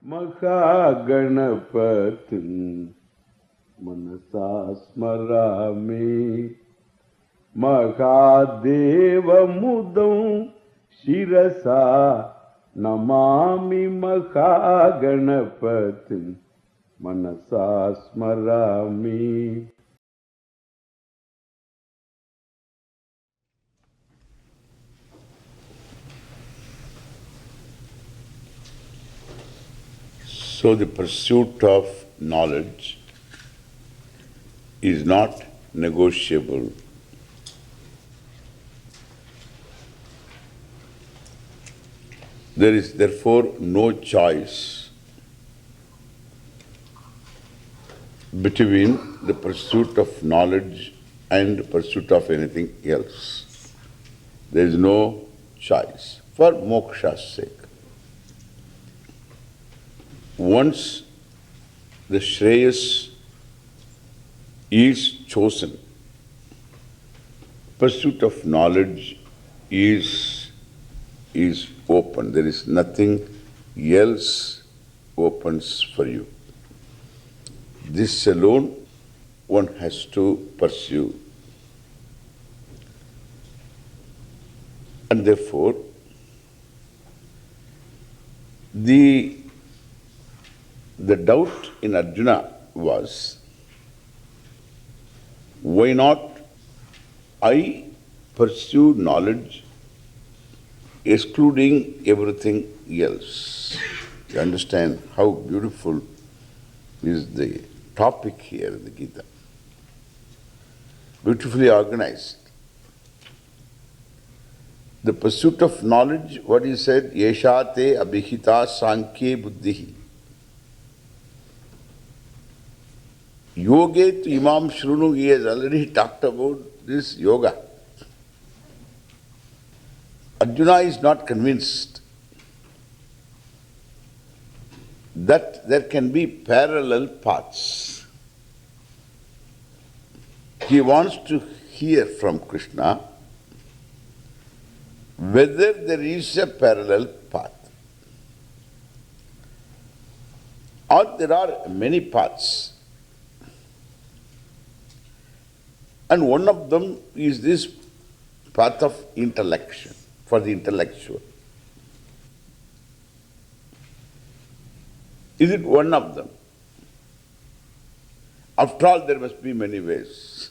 महागणपतिं मनसा स्मरामि महादेवमुदं शिरसा नमामि महागणपतिं मनसा स्मरामि. So the pursuit of knowledge is not negotiable. There is therefore no choice between the pursuit of knowledge and the pursuit of anything else. There is no choice for moksha's sake. Once the shreyas is chosen, pursuit of knowledge is open. There is nothing else opens for you. This alone one has to pursue. And therefore, the doubt in Arjuna was, why not I pursue knowledge excluding everything else? You understand how beautiful is the topic here in the Gita. Beautifully organized. The pursuit of knowledge, what he said, yesha te abhihita sankye buddhihi. Yoge tu imam shrunu, he has already talked about this yoga. Arjuna is not convinced that there can be parallel paths. He wants to hear from Krishna whether there is a parallel path or there are many paths. And one of them is this path of intellection, for the intellectual. Is it one of them? After all, there must be many ways.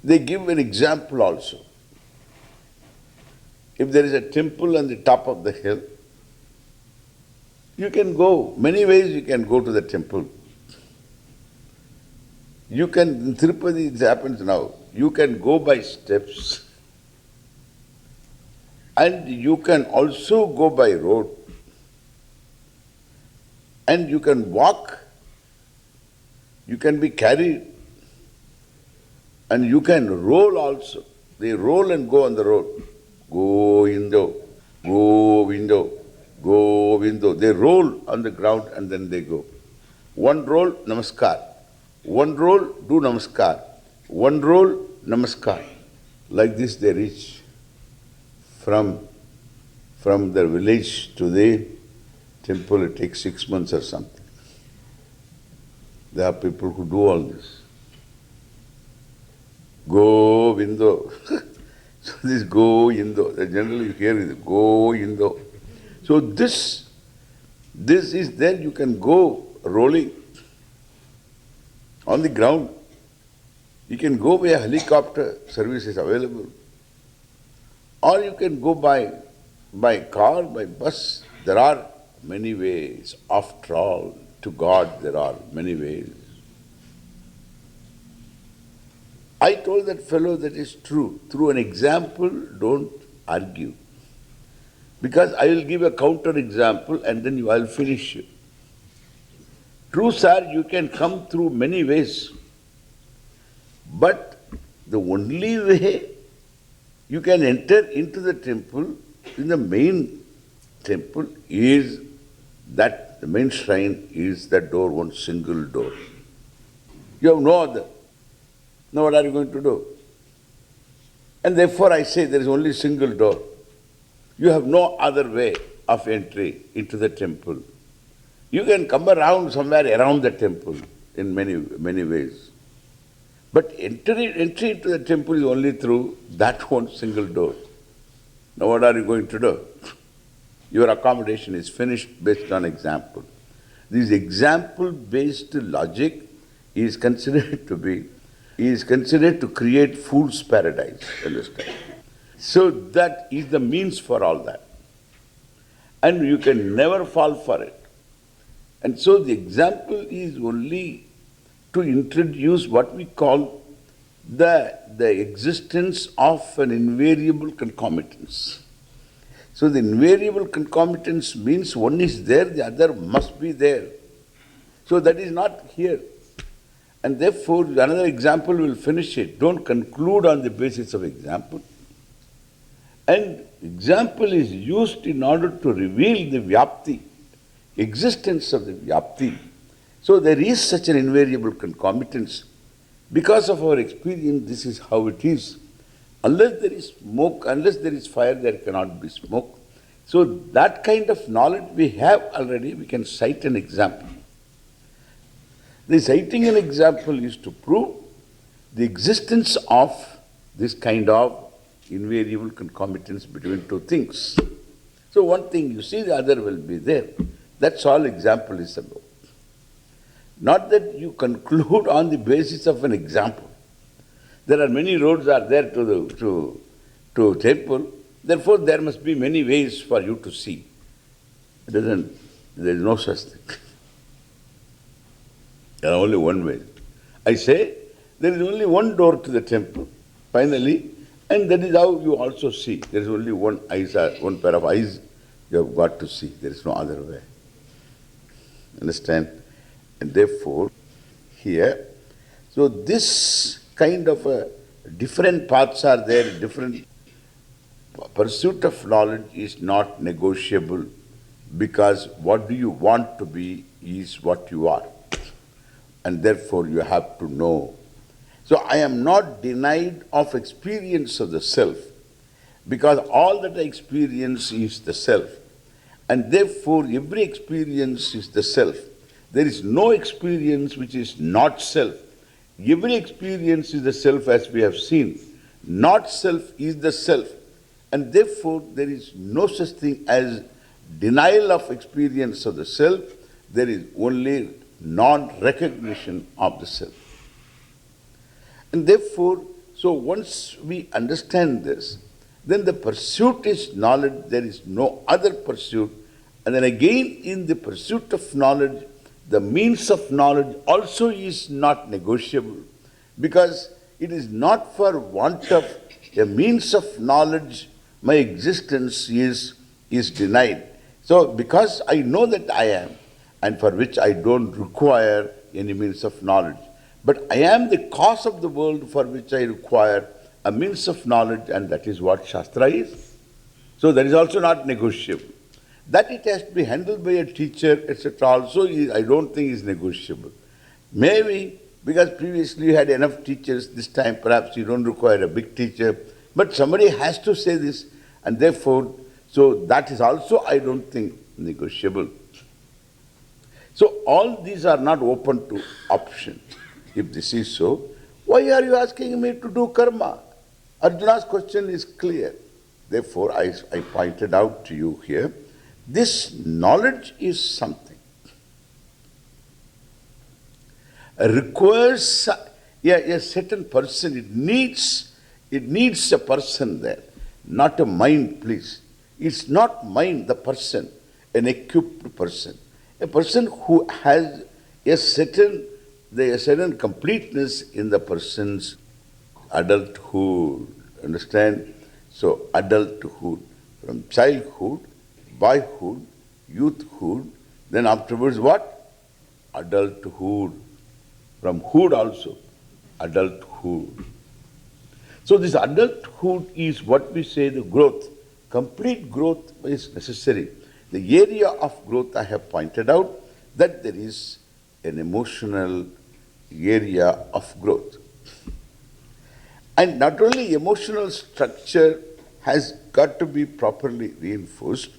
They give an example also. If there is a temple on the top of the hill, you can go, many ways you can go to the temple. You can, in Tirupati it happens now, you can go by steps and you can also go by road and you can walk, you can be carried and you can roll also. They roll and go on the road. Go window, go window, go window. They roll on the ground and then they go. One roll, namaskar. One roll, do namaskar. One roll, namaskar. Like this they reach from their village to the temple. It takes 6 months or something. There are people who do all this. Go window. So this go indo. Generally you hear it, go indo. So this is there, you can go rolling on the ground. You can go by a helicopter, service is available. Or you can go by car, by bus. There are many ways. After all, to God there are many ways. I told that fellow that is true. Through an example, don't argue. Because I will give a counter example and then I will finish. True, sir, you can come through many ways. But the only way you can enter into the temple, in the main temple, is that the main shrine is that door, one single door. You have no other. Now what are you going to do? And therefore I say there is only single door. You have no other way of entry into the temple. You can come around somewhere around the temple in many ways. But entry into the temple is only through that one single door. Now what are you going to do? Your accommodation is finished based on example. This example-based logic is considered to create fool's paradise, understand? So that is the means for all that. And you can never fall for it. And so the example is only to introduce what we call the existence of an invariable concomitance. So the invariable concomitance means one is there, the other must be there. So that is not here. And therefore another example will finish it. Don't conclude on the basis of example. And example is used in order to reveal the vyapti, existence of the vyapti. So there is such an invariable concomitance. Because of our experience, this is how it is. Unless there is smoke, unless there is fire, there cannot be smoke. So that kind of knowledge we have already, we can cite an example. The citing an example is to prove the existence of this kind of invariable concomitance between two things. So one thing you see, the other will be there. That's all example is about. Not that you conclude on the basis of an example. There are many roads are there to temple. Therefore, there must be many ways for you to see. There is no such thing. There are only one way. I say, there is only one door to the temple, finally, and that is how you also see. There is only one pair of eyes you have got to see. There is no other way. Understand? And therefore, here, so this kind of different paths are there, different pursuit of knowledge is not negotiable, because what do you want to be is what you are. And therefore you have to know. So I am not denied of experience of the self, because all that I experience is the self. And therefore every experience is the self. There is no experience which is not self. Every experience is the self, as we have seen. Not self is the self. And therefore there is no such thing as denial of experience of the self. There is only non-recognition of the self. And therefore, so once we understand this, then the pursuit is knowledge, there is no other pursuit. And then again, in the pursuit of knowledge, the means of knowledge also is not negotiable, because it is not for want of a means of knowledge my existence is denied. So because I know that I am, and for which I don't require any means of knowledge, but I am the cause of the world for which I require a means of knowledge, and that is what Shastra is. So that is also not negotiable. That it has to be handled by a teacher, etc. also I don't think is negotiable. Maybe because previously you had enough teachers, this time perhaps you don't require a big teacher, but somebody has to say this, and therefore, so that is also, I don't think, negotiable. So all these are not open to option. If this is so, why are you asking me to do karma? Arjuna's question is clear. Therefore, I pointed out to you here, this knowledge is something. Requires a certain person. It needs a person there, not a mind, please. It's not mind, the person, an equipped person. A person who has a certain completeness in the person's adulthood. Understand? So adulthood, from childhood, boyhood, youthhood, then afterwards what? Adulthood. From hood also, adulthood. So this adulthood is what we say the growth. Complete growth is necessary. The area of growth I have pointed out, that there is an emotional area of growth. And not only emotional structure has got to be properly reinforced,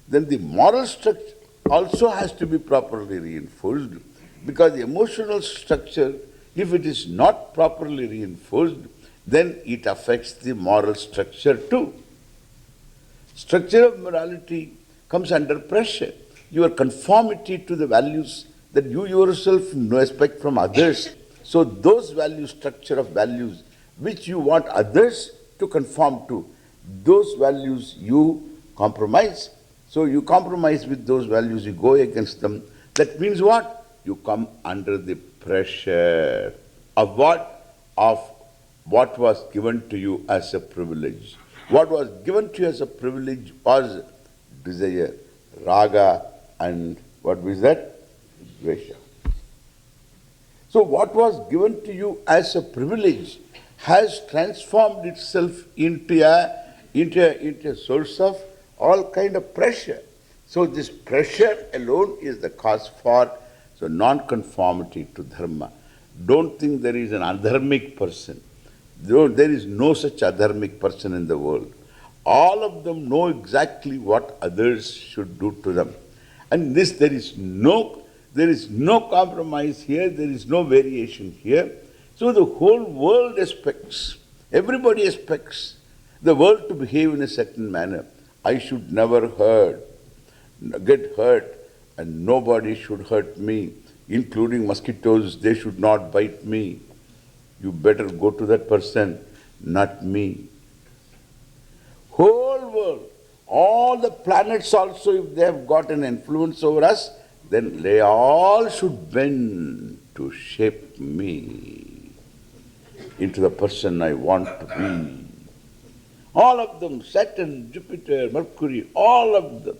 then the moral structure also has to be properly reinforced, because the emotional structure, if it is not properly reinforced, then it affects the moral structure too. Structure of morality comes under pressure. Your conformity to the values that you yourself expect from others. So those values, structure of values, which you want others to conform to, those values you compromise. So you compromise with those values, you go against them. That means what? You come under the pressure of what? Of what was given to you as a privilege. What was given to you as a privilege was desire, raga, and what was that? Dvesha. So what was given to you as a privilege has transformed itself into a source of all kind of pressure. So this pressure alone is the cause for non-conformity to dharma. Don't think there is an adharmic person. There is no such adharmic person in the world. All of them know exactly what others should do to them. And this, there is no compromise here, there is no variation here. So the whole world expects, everybody expects the world to behave in a certain manner. I should never get hurt, and nobody should hurt me, including mosquitoes. They should not bite me. You better go to that person, not me. Whole world, all the planets also, if they have got an influence over us, then they all should bend to shape me into the person I want to be. All of them, Saturn, Jupiter, Mercury, all of them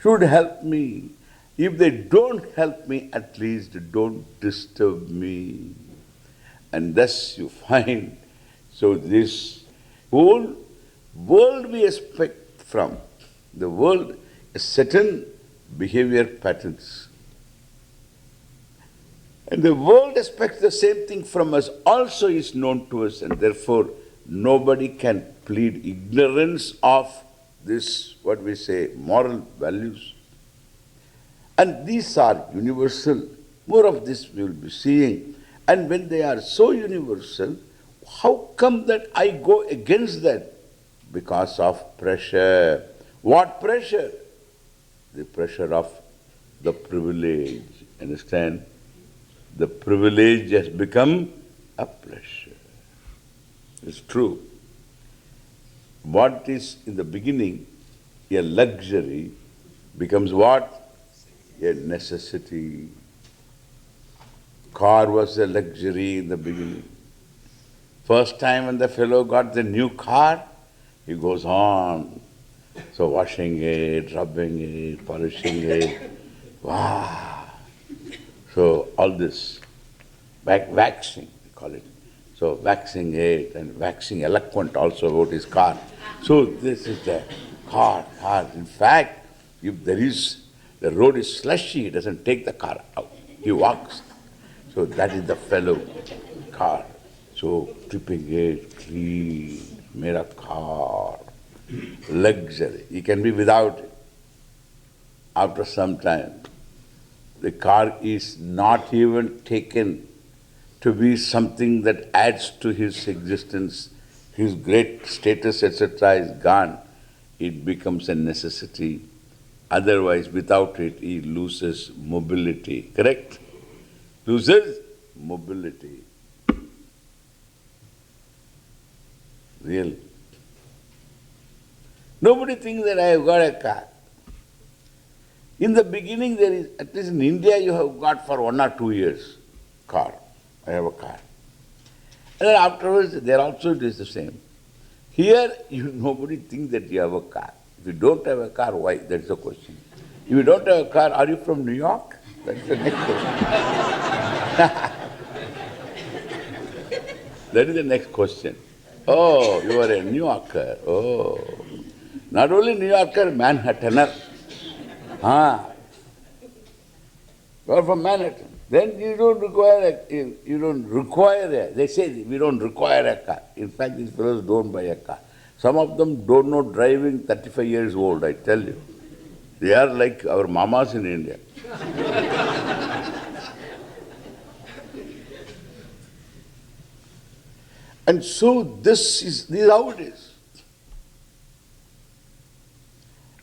should help me. If they don't help me, at least don't disturb me. And thus you find, so this whole world we expect from the world a certain behavior patterns. And the world expects the same thing from us, also is known to us, and therefore nobody can plead ignorance of this, what we say, moral values. And these are universal. More of this we will be seeing. And when they are so universal, how come that I go against that? Because of pressure. What pressure? The pressure of the privilege. Understand? The privilege has become a pressure. It's true. What is in the beginning a luxury becomes what? A necessity. Car was a luxury in the beginning. First time when the fellow got the new car, he goes on. So washing it, rubbing it, polishing it. Wow. So all this, waxing, we call it. So waxing it and waxing eloquent also about his car. So this is the car. In fact, if the road is slushy, he doesn't take the car out. He walks. So that is the fellow car. So keeping it clean, made a car, luxury. He can be without it. After some time, the car is not even taken to be something that adds to his existence. His great status, etc. is gone. It becomes a necessity. Otherwise, without it, he loses mobility. Correct? Loses mobility. Real. Nobody thinks that I have got a car. In the beginning, there is, at least in India, you have got for 1 or 2 years car. I have a car. And then afterwards, there also it is the same. Here, nobody thinks that you have a car. If you don't have a car, why? That's the question. If you don't have a car, are you from New York? That's the next question. That is the next question. Oh, you are a New Yorker. Oh. Not only New Yorker, Manhattaner. You are from Manhattan. then you don't require they say we don't require a car. In fact, these fellows don't buy a car. Some of them don't know driving 35 years old, I tell you. They are like our mamas in India. And so this is how it is.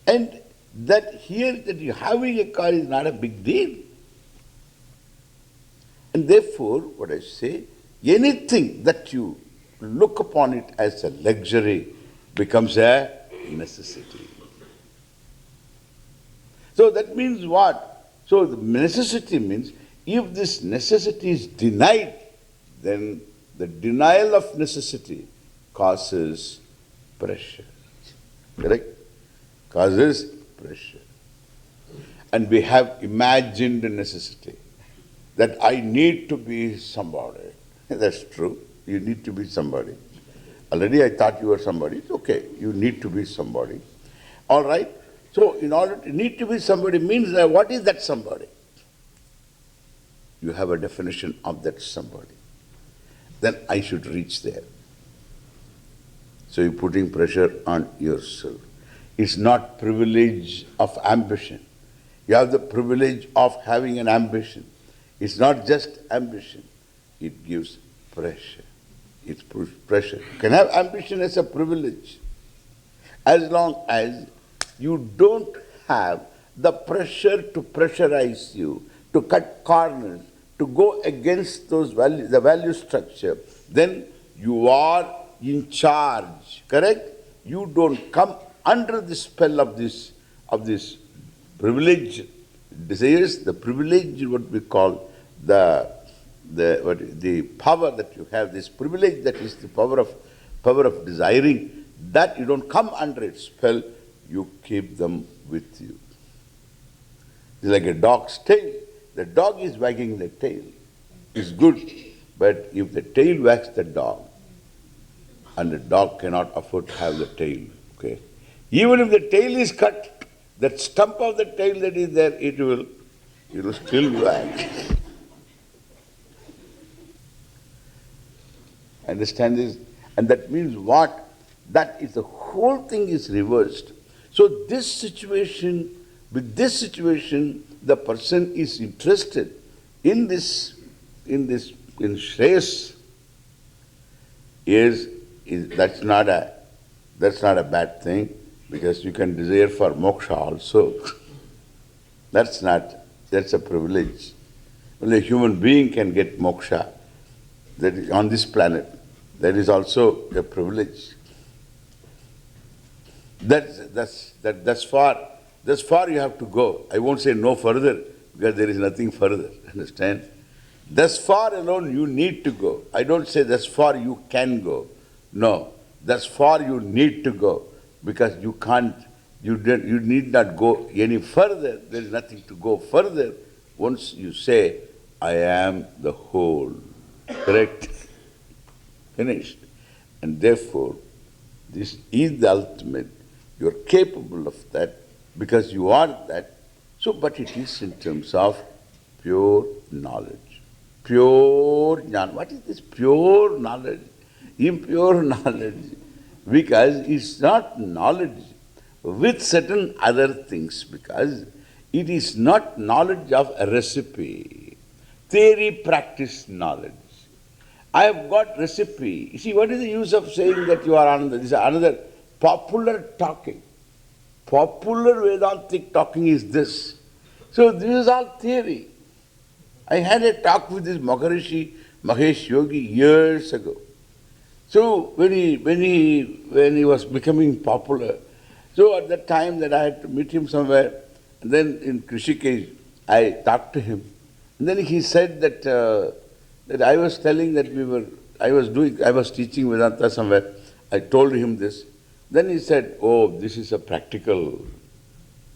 And that here that you having a car is not a big deal. And therefore, what I say, anything that you look upon it as a luxury becomes a necessity. So that means what? So the necessity means if this necessity is denied, then the denial of necessity causes pressure. Correct? Causes pressure. And we have imagined a necessity that I need to be somebody. That's true. You need to be somebody. Already I thought you were somebody. It's okay. You need to be somebody. All right? So in order to need to be somebody means that what is that somebody? You have a definition of that somebody. Then I should reach there. So you're putting pressure on yourself. It's not privilege of ambition. You have the privilege of having an ambition. It's not just ambition. It gives pressure. It puts pressure. You can have ambition as a privilege. As long as you don't have the pressure to pressurize you, to cut corners, to go against those values, the value structure, then you are in charge. Correct? You don't come under the spell of this privilege desires, the privilege, what we call the power that you have, this privilege that is the power of desiring, that you don't come under its spell, you keep them with you. It's like a dog's tail. The dog is wagging the tail. It's good. But if the tail wags the dog, and the dog cannot afford to have the tail, okay? Even if the tail is cut, that stump of the tail that is there, it will still wag. Understand this? And that means what? That is the whole thing is reversed. So this situation, the person is interested in shreyas. That's not a bad thing, because you can desire for moksha also. That's a privilege. Only a human being can get moksha. That is on this planet. That is also a privilege. That's far you have to go. I won't say no further, because there is nothing further. Understand? Thus far alone you need to go. I don't say thus far you can go. No, thus far you need to go, because you can't, you need not go any further. There is nothing to go further once you say, I am the whole. Correct? Finished. And therefore, this is the ultimate. You are capable of that because you are that. So, but it is in terms of pure knowledge. Pure jnana. What is this pure knowledge? Impure knowledge. Because it's not knowledge with certain other things, because it is not knowledge of a recipe. Theory, practice, knowledge. I have got recipe. You see, what is the use of saying that you are another? This is another popular talking. Popular Vedantic talking is this. So this is all theory. I had a talk with this Maharishi, Mahesh Yogi, years ago. So when he was becoming popular, so at that time that I had to meet him somewhere, and then in Krishikesh, I talked to him. And then he said that I was telling that I was teaching Vedanta somewhere. I told him this. Then he said, oh, this is a practical,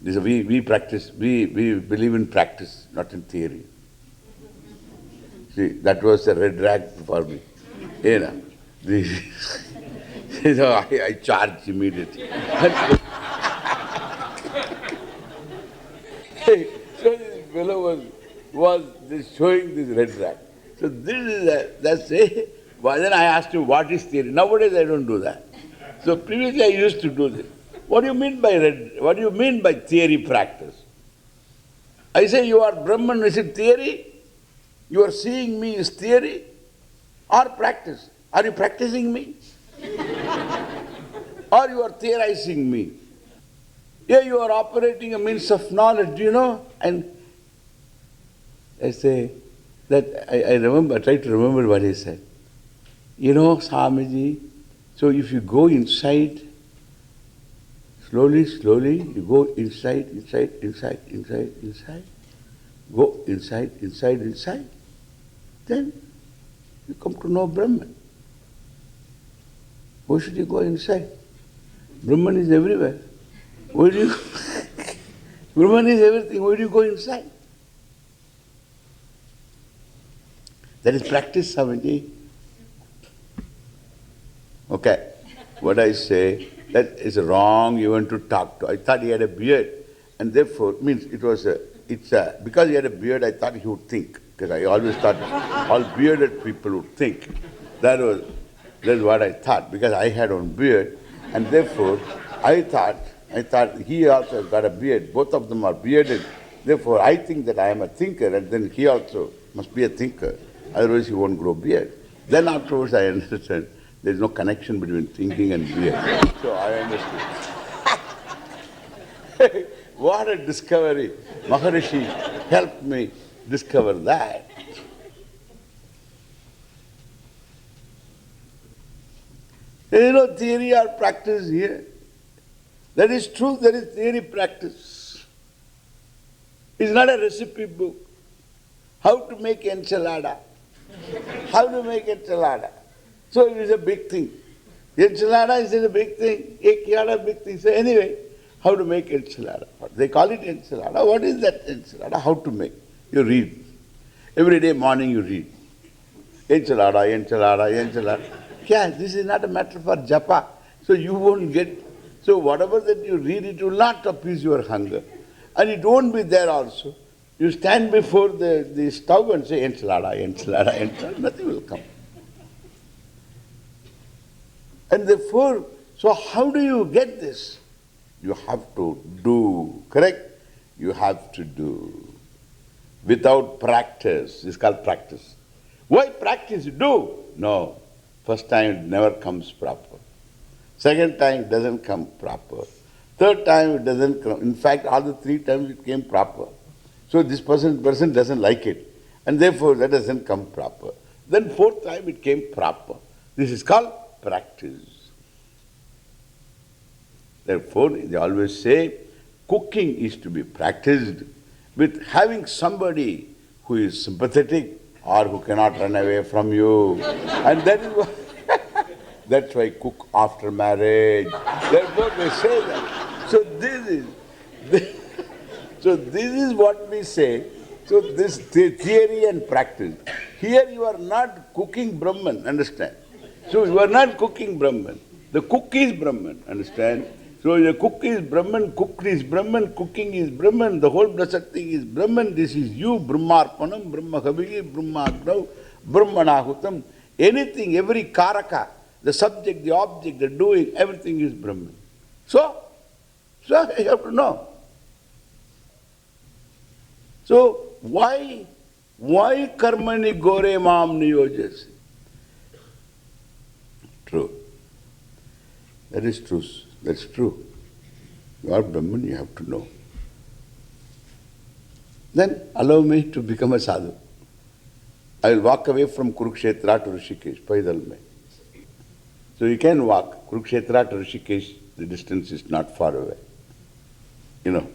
we practice, we believe in practice, not in theory. See, that was a red rag for me. So I charged immediately. So this fellow was was this showing this red rag. So this is that's a, well, then I asked him, what is theory? Nowadays I don't do that. So previously I used to do this. What do you mean by what do you mean by theory practice? I say you are Brahman, is it theory? You are seeing me is theory or practice? Are you practicing me? Or you are theorizing me? Here you are operating a means of knowledge, do you know? And I say that I remember, I try to remember what he said. You know, Swamiji, so if you go inside, slowly, you go inside, go inside, then you come to know Brahman. Why should you go inside? Brahman is everywhere. Why do you Brahman is everything, why do you go inside? That is practice, Swamiji. Okay, what I say, that is wrong even to talk to. I thought he had a beard, and therefore, means because he had a beard, I thought he would think, because I always thought all bearded people would think. That's what I thought, because I had one beard, and therefore, I thought he also got a beard, both of them are bearded, therefore I think that I am a thinker, and then he also must be a thinker, otherwise he won't grow beard. Then afterwards I understand there is no connection between thinking and beard. So I understood. What a discovery. Maharishi helped me discover that. There is no theory or practice here. That is true, there is theory practice. It's not a recipe book. How to make enchilada. How to make enchilada. So it is a big thing. Enchilada is a big thing, a big thing. So anyway, how to make enchilada. They call it enchilada. What is that enchilada? How to make? You read. Every day morning you read. Enchilada. Yeah, this is not a matter for japa. So you won't get, so whatever that you read, it will not appease your hunger. And it won't be there also. You stand before the stove and say enchilada, nothing will come. And therefore, so how do you get this? You have to do, correct? You have to do. Without practice, this is called practice. Why practice? Do. No. First time it never comes proper. Second time it doesn't come proper. Third time it doesn't come. In fact, all the three times it came proper. So this person doesn't like it. And therefore that doesn't come proper. Then fourth time it came proper. This is called practice. Therefore, they always say, cooking is to be practiced with having somebody who is sympathetic or who cannot run away from you. And that is why, that's why cook after marriage. Therefore they say that. So this is what we say. So this theory and practice. Here you are not cooking Brahman, understand? So you are not cooking Brahman. The cook is Brahman, understand? So the cook is Brahman, cooked is Brahman, cooking is Brahman, the whole blessed thing is Brahman, this is you, Brahmarpanam, Brahmakavigi, Brahmagnav, Brahmanahutam, anything, every karaka, the subject, the object, the doing, everything is Brahman. So you have to know. So why karmani gore mam niyojasi? True. That is true. That's true. You are Brahman, you have to know. Then allow me to become a sadhu. I will walk away from Kurukshetra to Rishikesh, Paidal mein. So you can walk. Kurukshetra to Rishikesh, the distance is not far away. You know,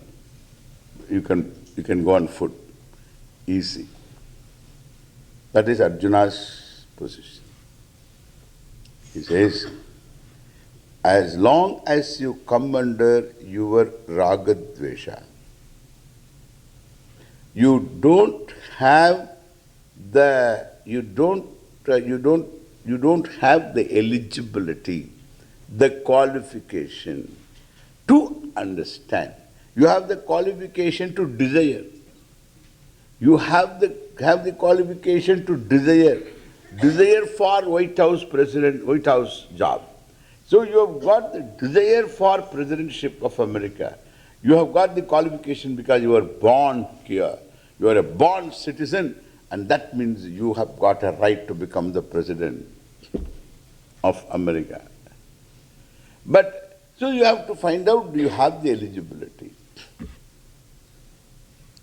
you can go on foot. Easy. That is Arjuna's position. He says, as long as you come under your raaga-dvesha, you don't have the eligibility, the qualification to understand. You have the qualification to desire. You have the qualification to desire for White House job. So you have got the desire for presidentship of America. You have got the qualification because you are born here. You are a born citizen, and that means you have got a right to become the president of America. But so you have to find out, do you have the eligibility?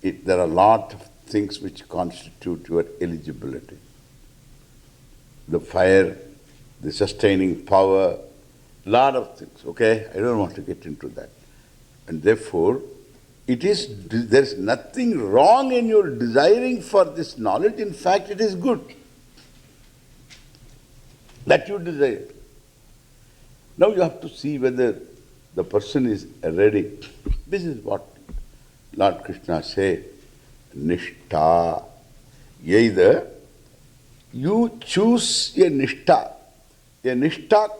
There are a lot of things which constitute your eligibility. The fire, the sustaining power, lot of things, okay? I don't want to get into that. And therefore, there's nothing wrong in your desiring for this knowledge. In fact, it is good that you desire. Now you have to see whether the person is ready. This is what Lord Krishna said, nishtha. Either you choose a nishtha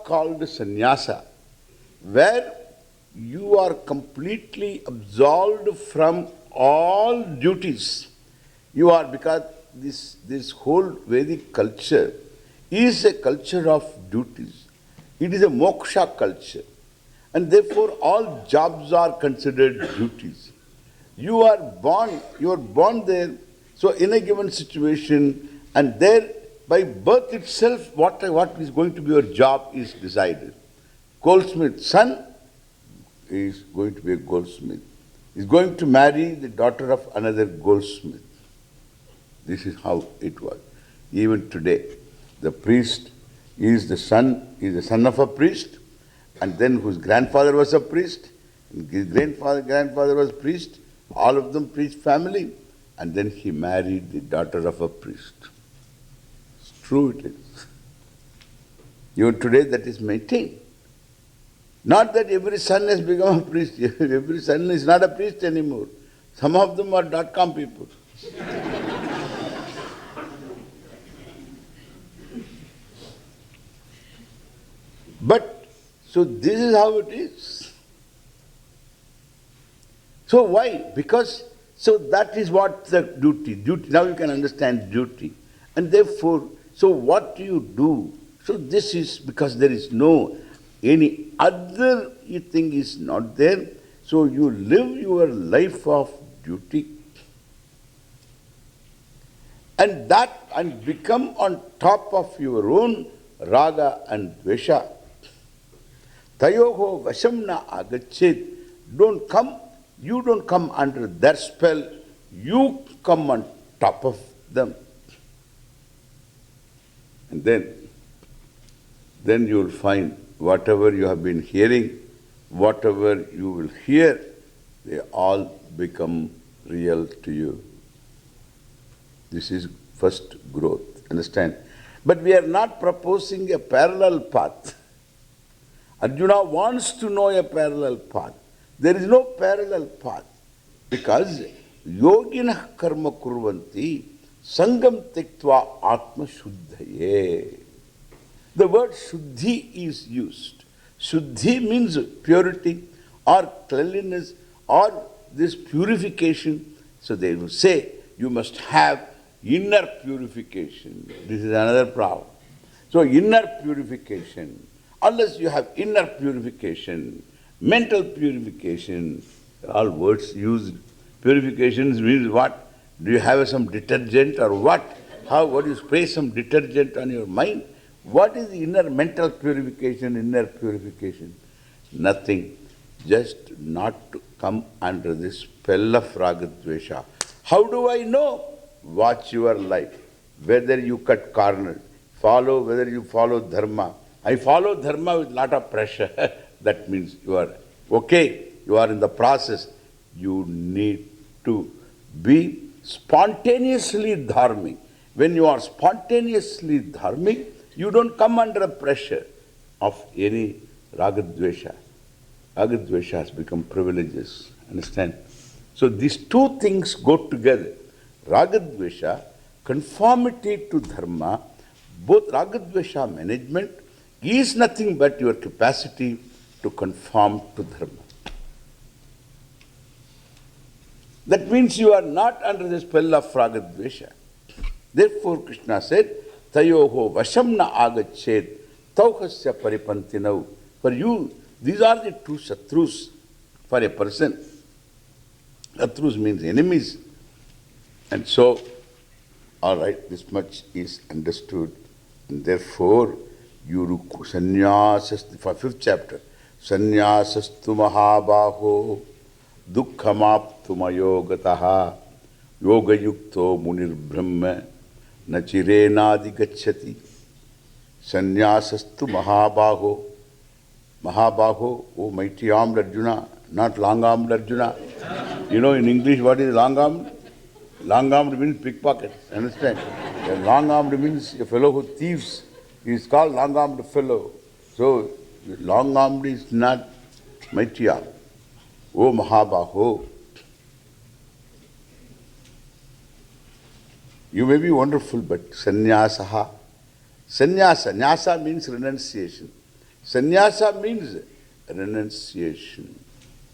called sannyasa, where you are completely absolved from all duties. You are, because this whole Vedic culture is a culture of duties. It is a moksha culture. And therefore all jobs are considered duties. You are born there, so in a given situation, and there by birth itself what is going to be your job is decided. Goldsmith's son is going to be a goldsmith. Is going to marry the daughter of another goldsmith. This is how it was. Even today, the priest is the son of a priest, and then whose grandfather was a priest, and his grandfather was a priest, all of them priest family, and then he married the daughter of a priest. It's true it is. Even today that is maintained. Not that every son has become a priest. Every son is not a priest anymore. Some of them are .com people. But, so this is how it is. So why? Because, so that is what the duty. Now you can understand duty. And therefore, so what do you do? So this is because there is no, any other thing is not there. So you live your life of duty. And become on top of your own raga and dvesha. Tayoho vasham na agachet. You don't come under their spell, you come on top of them. And then you will find whatever you have been hearing, whatever you will hear, they all become real to you. This is first growth, understand? But we are not proposing a parallel path. Arjuna wants to know a parallel path. There is no parallel path, because yoginah karma kurvanti sangam tektva atma shuddhaye. The word shuddhi is used. Shuddhi means purity or cleanliness or this purification. So they will say you must have inner purification. This is another problem. So inner purification, unless you have inner purification, mental purification, all words used. Purifications means what? Do you have some detergent or what? What do you spray some detergent on your mind? What is the inner mental purification, inner purification? Nothing. Just not to come under this spell of raaga-dvesha. How do I know? Watch your life. Whether you cut corners, whether you follow dharma. I follow dharma with lot of pressure. That means you are okay, you are in the process. You need to be spontaneously dharmic. When you are spontaneously dharmic, you don't come under pressure of any raaga-dvesha. Raaga-dvesha has become privileges, understand? So these two things go together. Raaga-dvesha, conformity to dharma, both raaga-dvesha management is nothing but your capacity to conform to dharma. That means you are not under the spell of raaga-dvesha. Therefore, Krishna said, Tayoho vasham na agachet tauhasya paripantinau. For you, these are the two shatrus for a person. Shatrus means enemies. And so, all right, this much is understood. And therefore, you sannyasas, for 5th chapter, sannyasastu mahabaho dukkhamaptumayogataha yoga yukto munir brahma nachirena gacchati. Sannyasastu mahabaho. Mahabaho, oh mighty armed Arjuna, not long armed Arjuna. You know in English what is long armed? Long armed means pickpocket, understand? Long armed means a fellow who thieves. He is called long armed fellow. So long armed is not mighty armed. Oh Mahabaho. You may be wonderful, but sannyasaha. Sannyasa, nyasa means renunciation. Sannyasa means renunciation.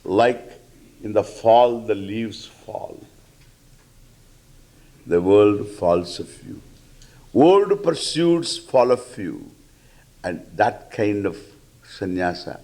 Like in the fall, the leaves fall. The world falls of you. Old pursuits fall of you. And that kind of sannyasa,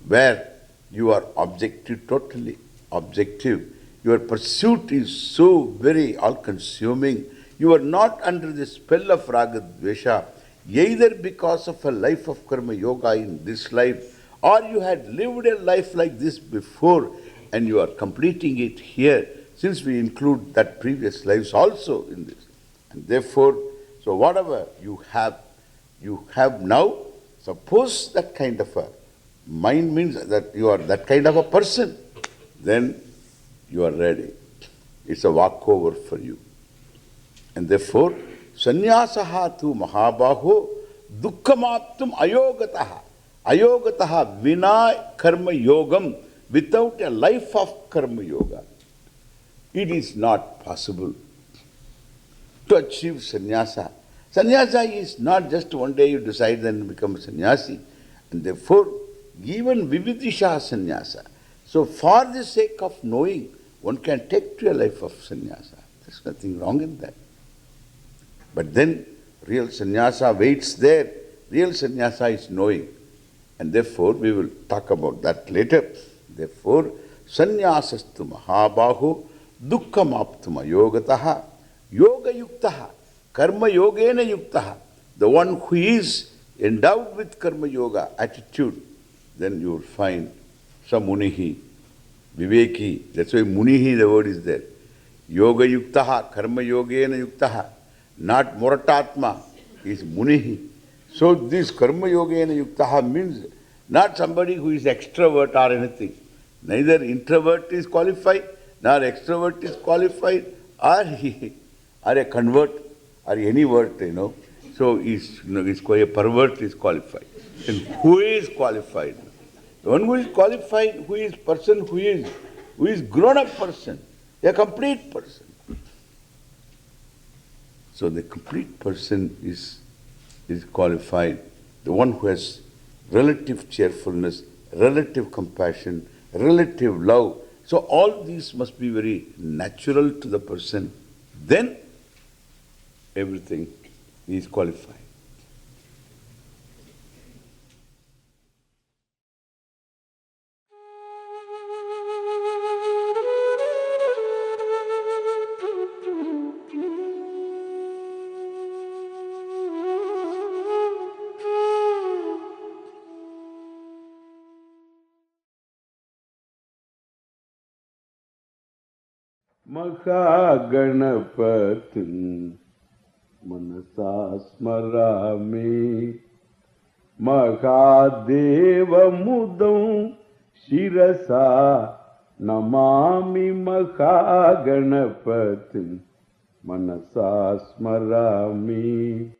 where you are objective, totally objective. Your pursuit is so very all-consuming. You are not under the spell of raaga-dvesha, either because of a life of karma-yoga in this life, or you had lived a life like this before, and you are completing it here, since we include that previous lives also in this. And therefore, so whatever you have now, suppose that kind of a mind means that you are that kind of a person, then you are ready. It's a walkover for you. And therefore, sannyasaha tu mahabaho dukkhamaptum ayogataha. Ayogataha vina karma yogam, without a life of karma yoga. It is not possible to achieve sannyasa. Sannyasa is not just one day you decide and become a sannyasi. And therefore, even vividisha sannyasa. So for the sake of knowing, one can take to a life of sannyasa. There's nothing wrong in that. But then real sannyasa waits there. Real sannyasa is knowing. And therefore we will talk about that later. Therefore, sannyasastu mahabaho dukkhamaptum ayogataha yoga yuktaha karma yogena yuktaha. The one who is endowed with karma yoga attitude, then you will find some munihi, viveki. That's why munihi, the word is there. Yoga yuktaha, karma yogena yuktaha. Not muratatma, is munihi. So this karma yogena yuktaha means not somebody who is extrovert or anything. Neither introvert is qualified, nor extrovert is qualified, or a convert, or any word, So a pervert is qualified. And who is qualified? The one who is qualified, who is person who is grown-up person, a complete person. So the complete person is qualified, the one who has relative cheerfulness, relative compassion, relative love. So all these must be very natural to the person. Then everything is qualified. Mahaganapatin manasa smarami Mahadeva mudam shirasa namami Mahaganapatin manasa smarami.